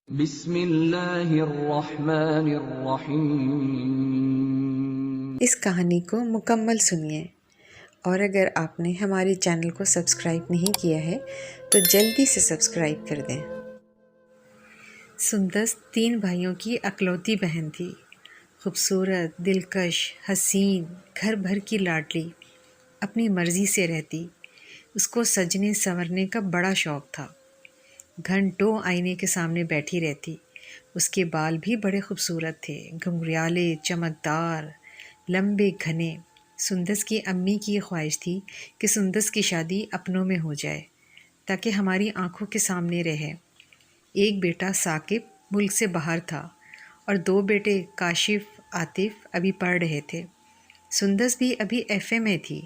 بسم اللہ الرحمن الرحیم۔ اس کہانی کو مکمل سنیے، اور اگر آپ نے ہمارے چینل کو سبسکرائب نہیں کیا ہے تو جلدی سے سبسکرائب کر دیں۔ سندس 3 بھائیوں کی اکلوتی بہن تھی، خوبصورت، دلکش، حسین، گھر بھر کی لاڈلی، اپنی مرضی سے رہتی۔ اس کو سجنے سنورنے کا بڑا شوق تھا، گھنٹوں آئینے کے سامنے بیٹھی رہتی۔ اس کے بال بھی بڑے خوبصورت تھے، گھنگریالے، چمکدار، لمبے، گھنے۔ سندس کی امی کی یہ خواہش تھی کہ سندس کی شادی اپنوں میں ہو جائے تاکہ ہماری آنکھوں کے سامنے رہے۔ ایک بیٹا ثاقب ملک سے باہر تھا اور 2 بیٹے کاشف، عاطف ابھی پڑھ رہے تھے۔ سندس بھی ابھی FA میں تھی،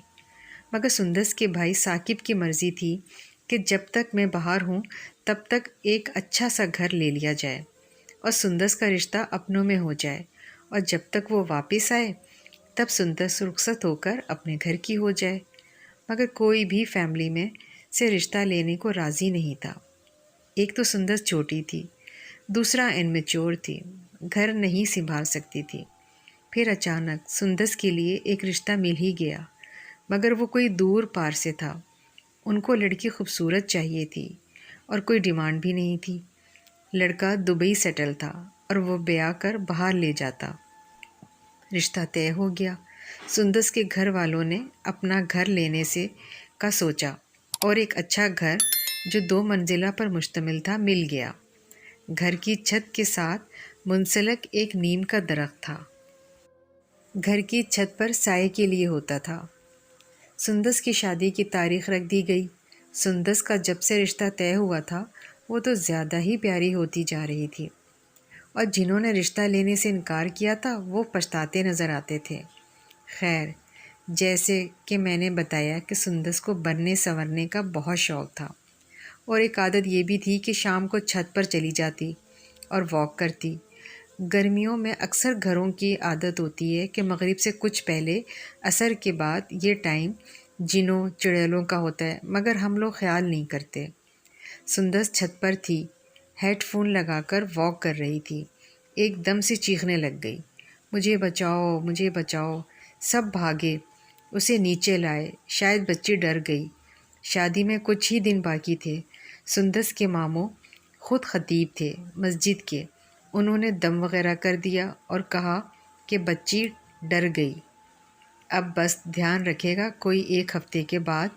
مگر سندس کے بھائی ثاقب کی مرضی تھی کہ جب تک میں باہر ہوں تب تک ایک اچھا سا گھر لے لیا جائے اور سندس کا رشتہ اپنوں میں ہو جائے، اور جب تک وہ واپس آئے تب سندس رخصت ہو کر اپنے گھر کی ہو جائے۔ مگر کوئی بھی فیملی میں سے رشتہ لینے کو راضی نہیں تھا۔ ایک تو سندس چھوٹی تھی، دوسرا انمیچور تھی، گھر نہیں سنبھال سکتی تھی۔ پھر اچانک سندس کے لیے ایک رشتہ مل ہی گیا، مگر وہ کوئی دور پار سے تھا۔ ان کو لڑکی خوبصورت چاہیے تھی اور کوئی ڈیمانڈ بھی نہیں تھی۔ لڑکا دبئی سیٹل تھا اور وہ بیاہ کر باہر لے جاتا۔ رشتہ طے ہو گیا۔ سندس کے گھر والوں نے اپنا گھر لینے کا سوچا اور ایک اچھا گھر جو 2 منزلہ پر مشتمل تھا مل گیا۔ گھر کی چھت کے ساتھ منسلک ایک نیم کا درخت تھا۔ گھر کی چھت پر سائے کے لیے ہوتا تھا۔ سندس کی شادی کی تاریخ رکھ دی گئی۔ سندس کا جب سے رشتہ طے ہوا تھا وہ تو زیادہ ہی پیاری ہوتی جا رہی تھی، اور جنہوں نے رشتہ لینے سے انکار کیا تھا وہ پچھتاتے نظر آتے تھے۔ خیر، جیسے کہ میں نے بتایا کہ سندس کو بننے سنورنے کا بہت شوق تھا، اور ایک عادت یہ بھی تھی کہ شام کو چھت پر چلی جاتی اور واک کرتی۔ گرمیوں میں اکثر گھروں کی عادت ہوتی ہے کہ مغرب سے کچھ پہلے عصر کے بعد یہ ٹائم جنوں چڑیلوں کا ہوتا ہے، مگر ہم لوگ خیال نہیں کرتے۔ سندس چھت پر تھی، ہیڈ فون لگا کر واک کر رہی تھی۔ ایک دم سے چیخنے لگ گئی، مجھے بچاؤ، مجھے بچاؤ! سب بھاگے، اسے نیچے لائے۔ شاید بچی ڈر گئی۔ شادی میں کچھ ہی دن باقی تھے۔ سندس کے ماموں خود خطیب تھے مسجد کے، انہوں نے دم وغیرہ کر دیا اور کہا کہ بچی ڈر گئی، اب بس دھیان رکھے گا کوئی 1 ہفتے کے بعد۔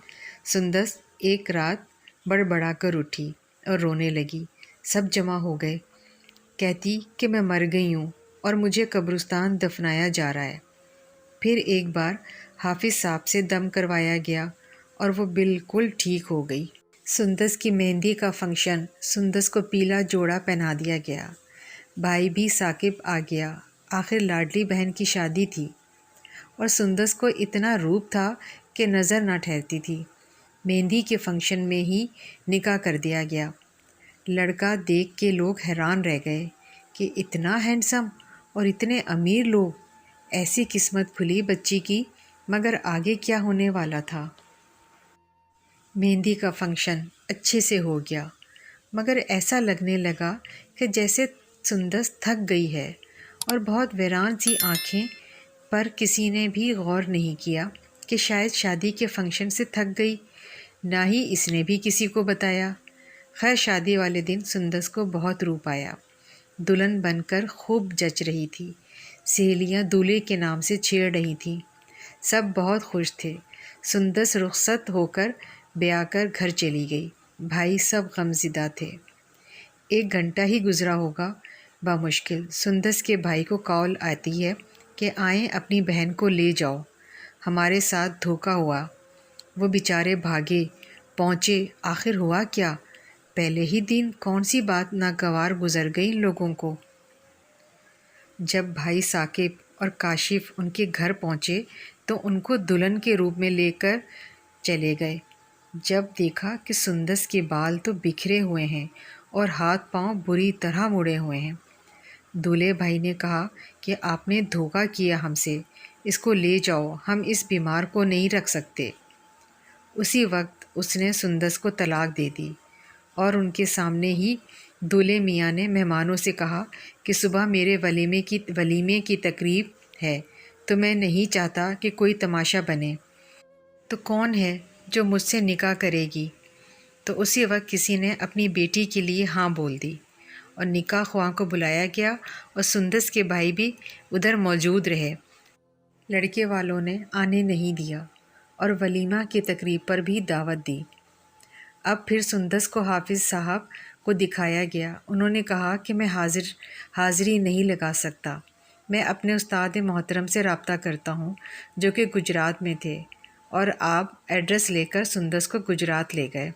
سندس ایک رات بڑبڑا کر اٹھی اور رونے لگی۔ سب جمع ہو گئے، کہتی کہ میں مر گئی ہوں اور مجھے قبرستان دفنایا جا رہا ہے۔ پھر ایک بار حافظ صاحب سے دم کروایا گیا اور وہ بالکل ٹھیک ہو گئی۔ سندس کی مہندی کا فنکشن، سندس کو پیلا جوڑا پہنا دیا گیا۔ بھائی بھی ثاقب آ گیا۔ آخر لاڈلی بہن کی شادی تھی، اور سندس کو اتنا روپ تھا کہ نظر نہ ٹھہرتی تھی۔ مہندی کے فنکشن میں ہی نکاح کر دیا گیا۔ لڑکا دیکھ کے لوگ حیران رہ گئے کہ اتنا ہینڈسم اور اتنے امیر لوگ، ایسی قسمت کھلی بچی کی، مگر آگے کیا ہونے والا تھا؟ مہندی کا فنکشن اچھے سے ہو گیا، مگر ایسا لگنے لگا کہ جیسے سندس تھک گئی ہے، اور بہت ویران سی آنکھیں، پر کسی نے بھی غور نہیں کیا کہ شاید شادی کے فنکشن سے تھک گئی، نہ ہی اس نے بھی کسی کو بتایا۔ خیر، شادی والے دن سندس کو بہت روپ آیا، دلہن بن کر خوب جچ رہی تھی۔ سہیلیاں دولہے کے نام سے چھیڑ رہی تھیں، سب بہت خوش تھے۔ سندس رخصت ہو کر بیاہ کر گھر چلی گئی۔ بھائی سب غمزدہ تھے۔ 1 گھنٹہ ہی گزرا ہوگا بمشکل سندس کے بھائی کو کال آتی ہے کہ آئیں اپنی بہن کو لے جاؤ، ہمارے ساتھ دھوکہ ہوا۔ وہ بیچارے بھاگے، پہنچے۔ آخر ہوا کیا؟ پہلے ہی دن کون سی بات ناگوار گزر گئی لوگوں کو۔ جب بھائی ثاقب اور کاشف ان کے گھر پہنچے تو ان کو دلہن کے روپ میں لے کر چلے گئے۔ جب دیکھا کہ سندس کے بال تو بکھرے ہوئے ہیں اور ہاتھ پاؤں بری طرح مڑے ہوئے ہیں۔ دولہے بھائی نے کہا کہ آپ نے دھوکہ کیا ہم سے، اس کو لے جاؤ، ہم اس بیمار کو نہیں رکھ سکتے۔ اسی وقت اس نے سندس کو طلاق دے دی اور ان کے سامنے ہی دولہے میاں نے مہمانوں سے کہا کہ صبح میرے ولیمے کی تقریب ہے، تو میں نہیں چاہتا کہ کوئی تماشا بنے، تو کون ہے جو مجھ سے نکاح کرے گی؟ تو اسی وقت کسی نے اپنی بیٹی کے لیے ہاں بول دی، اور نکاح خواہاں کو بلایا گیا، اور سندس کے بھائی بھی ادھر موجود رہے۔ لڑکے والوں نے آنے نہیں دیا اور ولیمہ کی تقریب پر بھی دعوت دی۔ اب پھر سندس کو حافظ صاحب کو دکھایا گیا۔ انہوں نے کہا کہ میں حاضری نہیں لگا سکتا، میں اپنے استاد محترم سے رابطہ کرتا ہوں جو کہ گجرات میں تھے، اور آپ ایڈریس لے کر سندس کو گجرات لے گئے۔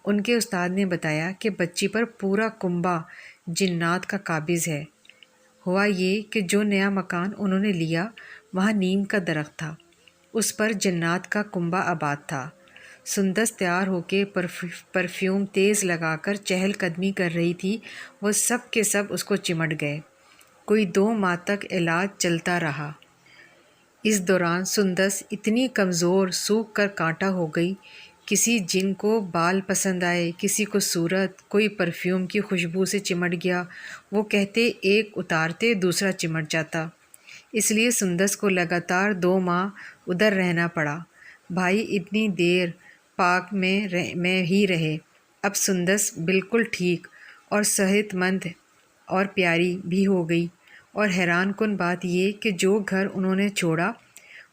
ان کے استاد نے بتایا کہ بچی پر پورا کنبہ جنات کا قابض ہے۔ ہوا یہ کہ جو نیا مکان انہوں نے لیا وہاں نیم کا درخت تھا، اس پر جنات کا کنبہ آباد تھا۔ سندس تیار ہو کے پرفیوم تیز لگا کر چہل قدمی کر رہی تھی، وہ سب کے سب اس کو چمٹ گئے۔ کوئی 2 ماہ تک علاج چلتا رہا۔ اس دوران سندس اتنی کمزور سوکھ کر کانٹا ہو گئی، کسی جن کو بال پسند آئے، کسی کو صورت، کوئی پرفیوم کی خوشبو سے چمٹ گیا، وہ کہتے ایک اتارتے دوسرا چمٹ جاتا۔ اس لیے سندس کو لگاتار 2 ماہ ادھر رہنا پڑا۔ بھائی اتنی دیر پاک میں ہی رہے۔ اب سندس بالکل ٹھیک اور صحت مند اور پیاری بھی ہو گئی، اور حیران کن بات یہ کہ جو گھر انہوں نے چھوڑا،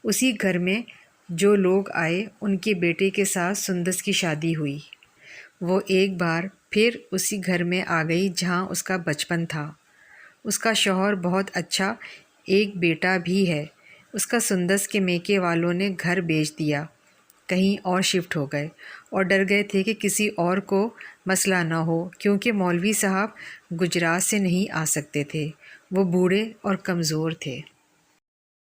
اسی گھر میں جو لوگ آئے ان کے بیٹے کے ساتھ سندس کی شادی ہوئی۔ وہ ایک بار پھر اسی گھر میں آ گئی جہاں اس کا بچپن تھا۔ اس کا شوہر بہت اچھا، ایک بیٹا بھی ہے۔ اس کا سندس کے میکے والوں نے گھر بیچ دیا، کہیں اور شفٹ ہو گئے، اور ڈر گئے تھے کہ کسی اور کو مسئلہ نہ ہو، کیونکہ مولوی صاحب گجرات سے نہیں آ سکتے تھے، وہ بوڑھے اور کمزور تھے۔